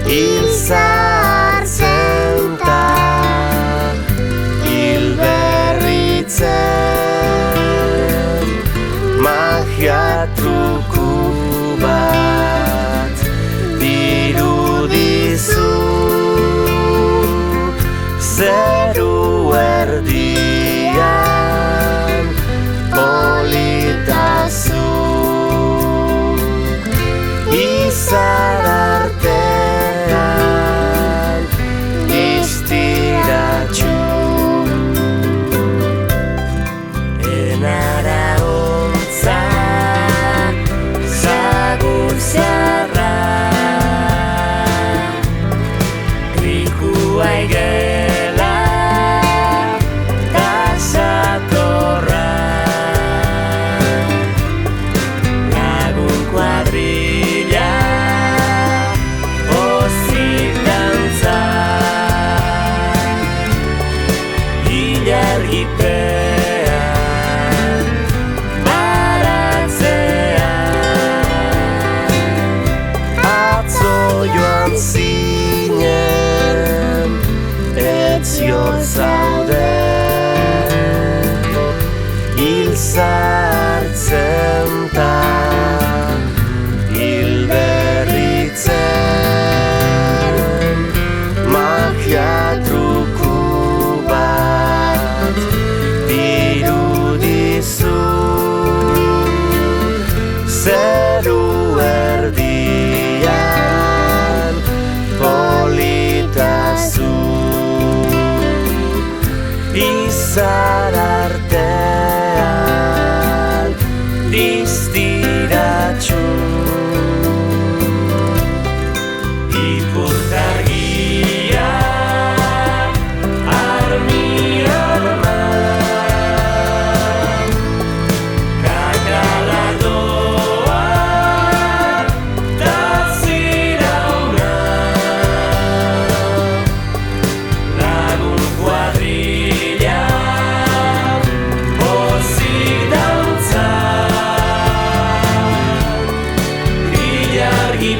hil sartzen ta hil berritzen, magia truku bat dirudizu, zeru erdian politazu, izar artean distiratxu. Enara ontza zagur zeharra, trikua igela ta satorra, lagun kuadrilla pozik dantza, ilargipean baratzean, atzo joan zinen etzio zaude, hil sartzen ta hil berritzen, magia truku bat dirudizu, zeru erdian politazu, izar artean distiratxu. Ipurtargia armi-arman, kakala doa ta zirauna, lagun kuadrilla pozik dantza, ilargi